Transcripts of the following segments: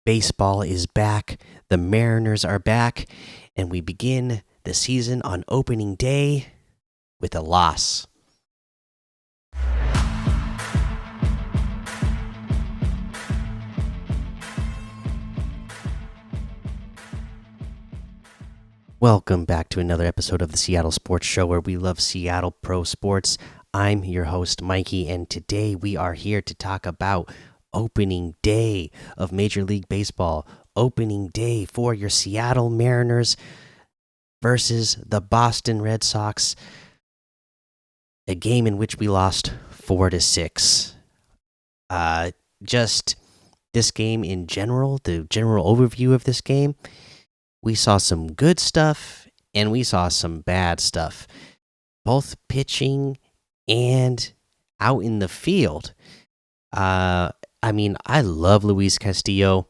Baseball is back. The Mariners are back. And we begin the season on opening day with a loss. Welcome back to another episode of the Seattle Sports Show, where we love Seattle pro sports. I'm your host, Mikey, and today we are here to talk about opening day of Major League Baseball. Opening day for your Seattle Mariners versus the Boston Red Sox. A game in which we lost 4-6. Just this game in general, the general overview of this game. We saw some good stuff and we saw some bad stuff, both pitching and out in the field. I love Luis Castillo.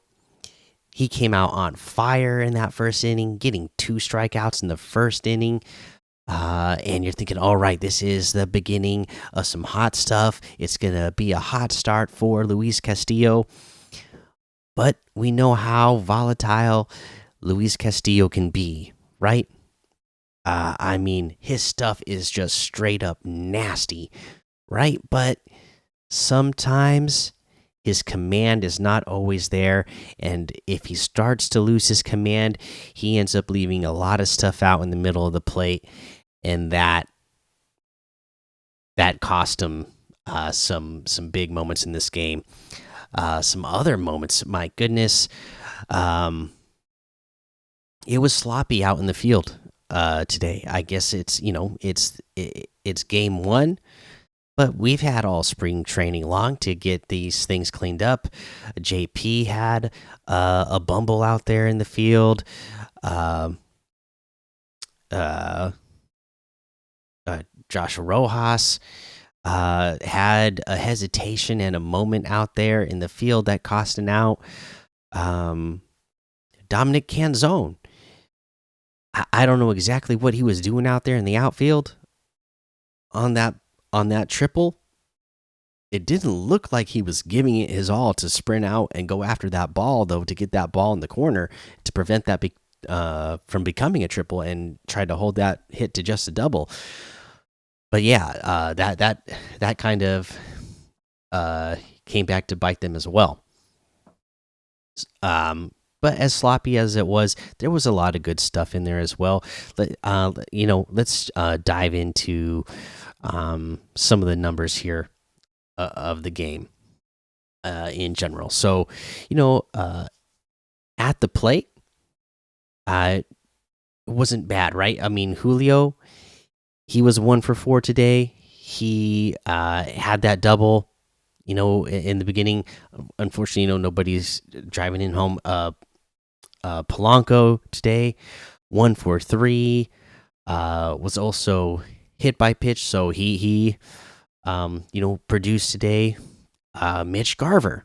He came out on fire in that first inning, getting 2 strikeouts in the first inning. And you're thinking, all right, this is the beginning of some hot stuff. It's going to be a hot start for Luis Castillo. But we know how volatile Luis Castillo can be, right? His stuff is just straight up nasty, right? But sometimes his command is not always there, and if he starts to lose his command, he ends up leaving a lot of stuff out in the middle of the plate, and that cost him some big moments in this game. Some other moments, my goodness. It was sloppy out in the field today. I guess it's game 1, but we've had all spring training long to get these things cleaned up. JP had a bumble out there in the field. Josh Rojas had a hesitation and a moment out there in the field that cost an out. Dominic Canzone, I don't know exactly what he was doing out there in the outfield on that triple. It didn't look like he was giving it his all to sprint out and go after that ball, though, to get that ball in the corner to prevent that from becoming a triple, and tried to hold that hit to just a double. But yeah, that kind of came back to bite them as well. But as sloppy as it was, there was a lot of good stuff in there as well. Let's dive into some of the numbers here of the game in general. So, at the plate, it wasn't bad, right? I mean, Julio, he was 1 for 4 today. He had that double. In the beginning, unfortunately, nobody's driving in home. Polanco today, 1 for 3, was also hit by pitch, so he produced today. Mitch Garver,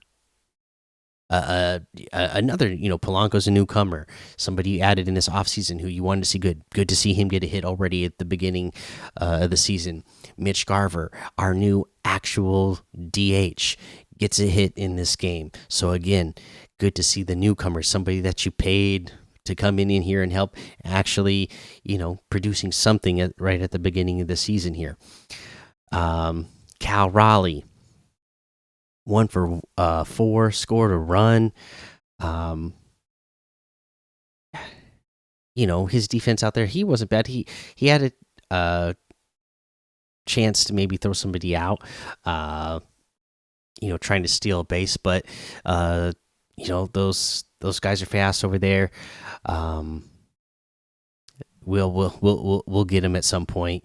another, Polanco's a newcomer, somebody you added in this offseason who you wanted to see good to see him get a hit already at the beginning of the season. Mitch Garver, our new actual DH, gets a hit in this game. So again, good to see the newcomer, somebody that you paid to come in here and help, actually, producing something right at the beginning of the season here. Cal Raleigh, 1 for 4, scored a run. His defense out there, he wasn't bad. He had a chance to maybe throw somebody out, trying to steal a base, but those guys are fast over there. We'll get him at some point.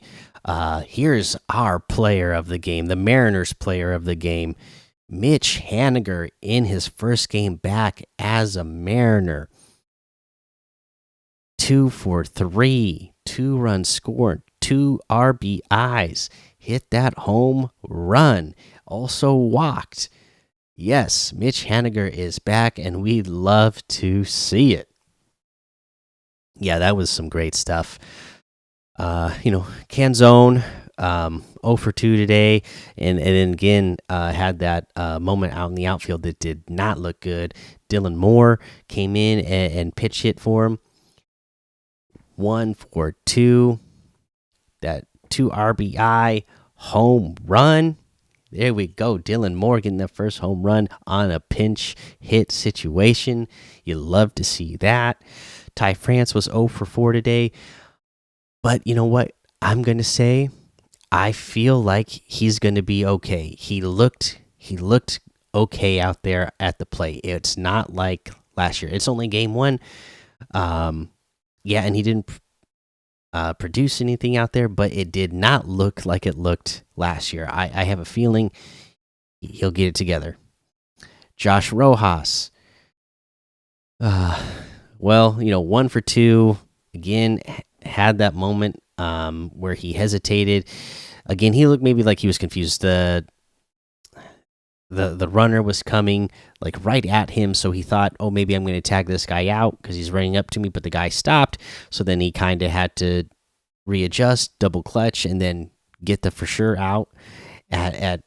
Here's our player of the game, the Mariners player of the game, Mitch Haniger, in his first game back as a Mariner. 2 for 3, 2 runs scored, 2 RBIs, hit that home run, also walked. Yes, Mitch Haniger is back, and we love to see it. Yeah, that was some great stuff. Canzone, 0 for 2 today, and then again had that moment out in the outfield that did not look good. Dylan Moore came in and pitch hit for him. 1 for 2. That 2 RBI home run. There we go. Dylan Moore getting the first home run on a pinch hit situation. You love to see that. Ty France was 0 for 4 today. But you know what? I'm going to say I feel like he's going to be okay. He looked okay out there at the plate. It's not like last year. It's only game 1. Yeah, and he didn't produce anything out there, but it did not look like it looked last year. I have a feeling he'll get it together. Josh Rojas. Well, 1 for 2. Again, had that moment where he hesitated. Again, he looked maybe like he was confused. The runner was coming like right at him, so he thought, oh, maybe I'm going to tag this guy out because he's running up to me, but the guy stopped. So then he kind of had to readjust, double clutch, and then get the for sure out at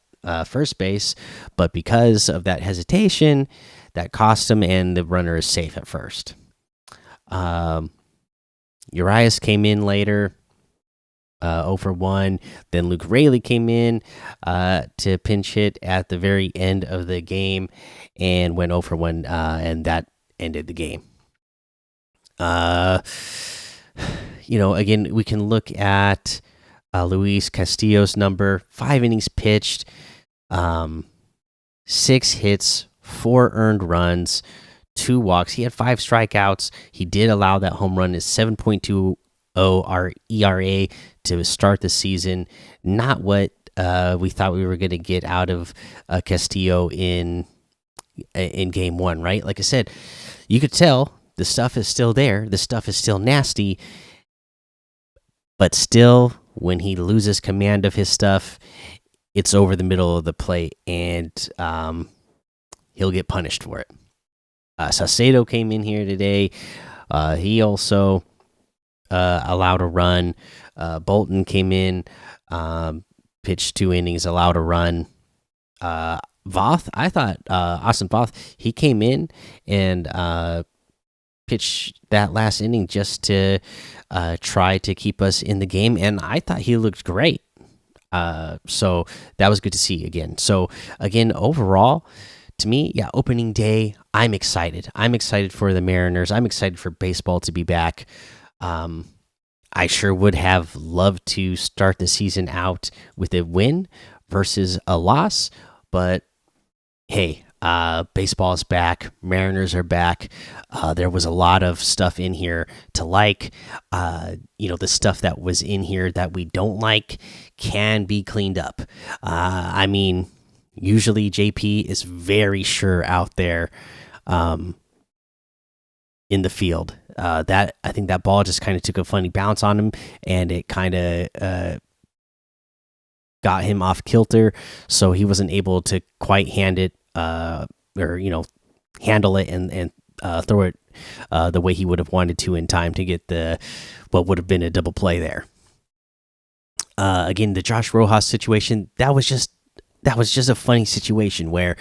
first base. But because of that hesitation, that cost him, and the runner is safe at first. Urias came in later. 0 for 1. Then Luke Raley came in to pinch hit at the very end of the game and went 0 for 1, and that ended the game. Again, we can look at Luis Castillo's number. 5 innings pitched, 6 hits, 4 earned runs, 2 walks. He had 5 strikeouts. He did allow that home run. Is 7.20 our ERA to start the season. Not what we thought we were going to get out of Castillo in game 1, right? Like I said, you could tell the stuff is still there. The stuff is still nasty, but still, when he loses command of his stuff, it's over the middle of the plate, and he'll get punished for it. Saucedo came in here today. He also allowed a run. Bolton came in, pitched 2 innings, allowed a run. Voth, I thought Austin Voth, he came in and pitched that last inning just to try to keep us in the game, and I thought he looked great. So that was good to see again. So again, overall, to me, yeah, opening day, I'm excited. I'm excited for the Mariners. I'm excited for baseball to be back. I sure would have loved to start the season out with a win versus a loss, but hey, baseball is back. Mariners are back. There was a lot of stuff in here to like. The stuff that was in here that we don't like can be cleaned up. I mean, usually JP is very sure out there in the field. That I think that ball just kind of took a funny bounce on him, and it kind of got him off kilter, so he wasn't able to quite hand it or handle it and throw it the way he would have wanted to in time to get what would have been a double play there. Again, the Josh Rojas situation, that was just a funny situation where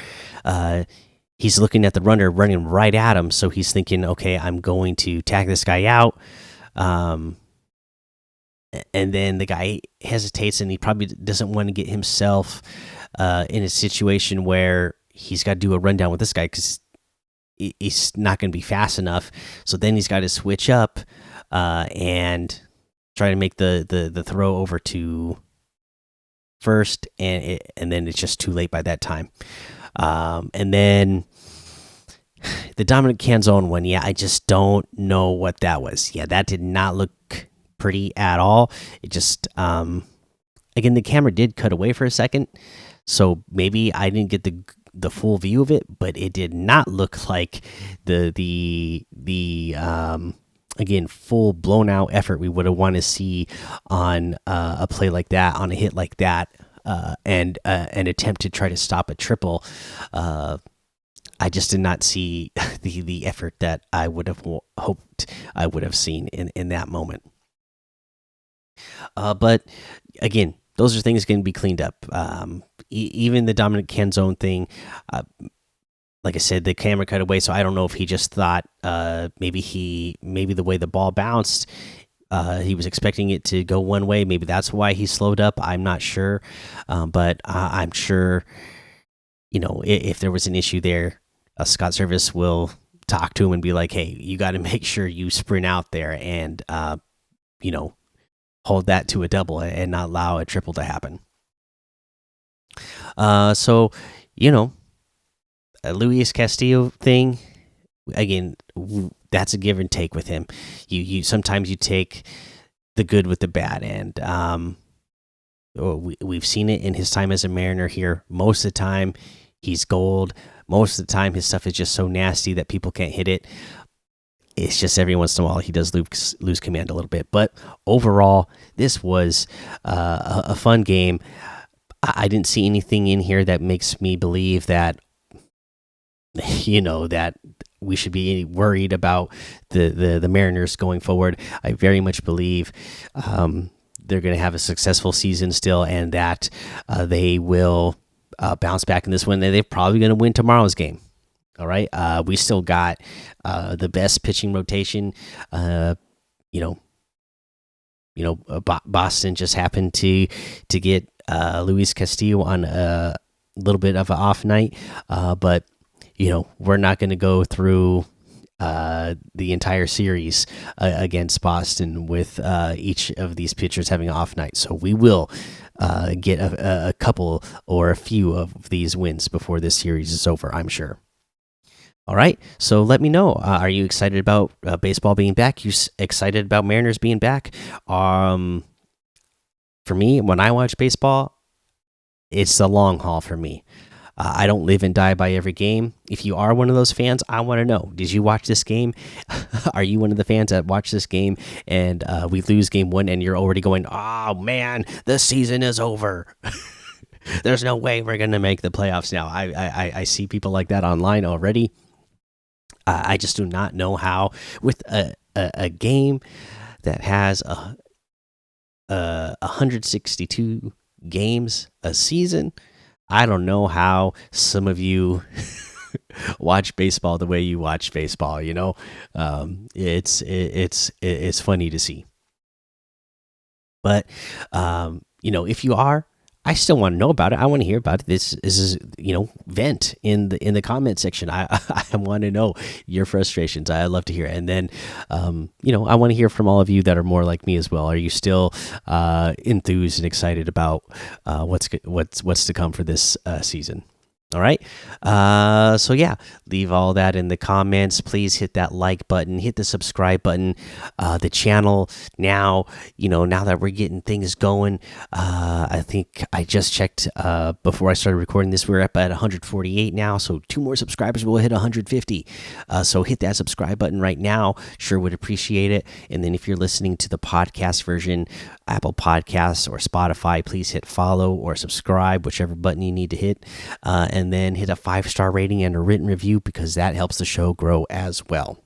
he's looking at the runner running right at him, so he's thinking, okay, I'm going to tag this guy out. And then the guy hesitates, and he probably doesn't want to get himself in a situation where he's got to do a rundown with this guy because he's not going to be fast enough. So then he's got to switch up and try to make the throw over to first, and then it's just too late by that time. And then the Dominic Canzone one, yeah, I just don't know what that was. Yeah, that did not look pretty at all. It just again, the camera did cut away for a second, so maybe I didn't get the full view of it, but it did not look like the again, full blown out effort we would have wanted to see on a play like that, on a hit like that, and an attempt to try to stop a triple. I just did not see the effort that I would have hoped I would have seen in that moment. But again, those are things going to be cleaned up. Even the dominant can zone thing, like I said, the camera cut away, so I don't know if he just thought maybe the way the ball bounced, he was expecting it to go one way. Maybe that's why he slowed up. I'm not sure, but I'm sure, if there was an issue there, Scott Service will talk to him and be like, "Hey, you got to make sure you sprint out there and hold that to a double and not allow a triple to happen." So Luis Castillo thing again. That's a give and take with him. You sometimes you take the good with the bad, and we've seen it in his time as a Mariner here. Most of the time, he's gold. Most of the time, his stuff is just so nasty that people can't hit it. It's just every once in a while he does lose command a little bit. But overall, this was a fun game. I didn't see anything in here that makes me believe that that we should be worried about the Mariners going forward. I very much believe they're going to have a successful season still, and that they will bounce back in this one. They're probably going to win tomorrow's game. All right, we still got the best pitching rotation. Boston just happened to get Luis Castillo on a little bit of an off night, but we're not going to go through the entire series against Boston with each of these pitchers having an off night. So we will get a couple or a few of these wins before this series is over, I'm sure. All right, so let me know. Are you excited about baseball being back? You excited about Mariners being back? For me, when I watch baseball, it's the long haul for me. I don't live and die by every game. If you are one of those fans, I want to know, did you watch this game? Are you one of the fans that watch this game and we lose game one and you're already going, oh man, the season is over. There's no way we're going to make the playoffs now. I see people like that online already. I just do not know how, with a game that has 162 games a season, I don't know how some of you watch baseball the way you watch baseball. It's funny to see. But if you are, I still want to know about it. I want to hear about it. This is vent in the comment section. I want to know your frustrations. I love to hear it. And then I want to hear from all of you that are more like me as well. Are you still enthused and excited about what's to come for this season? All right. So yeah, leave all that in the comments. Please hit that like button, hit the subscribe button. The channel now, now that we're getting things going, I think I just checked before I started recording this. We're up at 148 now, so 2 more subscribers will hit 150. So hit that subscribe button right now. Sure would appreciate it. And then if you're listening to the podcast version, Apple Podcasts or Spotify, please hit follow or subscribe, whichever button you need to hit. And then hit a 5-star rating and a written review, because that helps the show grow as well.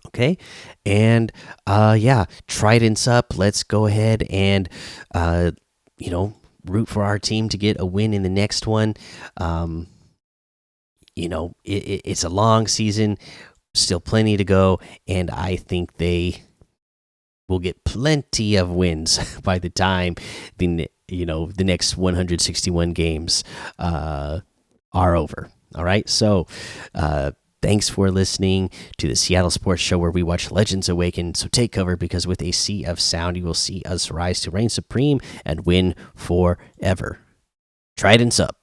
Okay, and yeah, Trident's up. Let's go ahead and root for our team to get a win in the next one. It's a long season, still plenty to go, and I think they will get plenty of wins by the time the next 161 games are over. All right, so thanks for listening to the Seattle Sports Show, where we watch legends awaken. So take cover, because with a sea of sound, you will see us rise to reign supreme and win forever. Trident's up.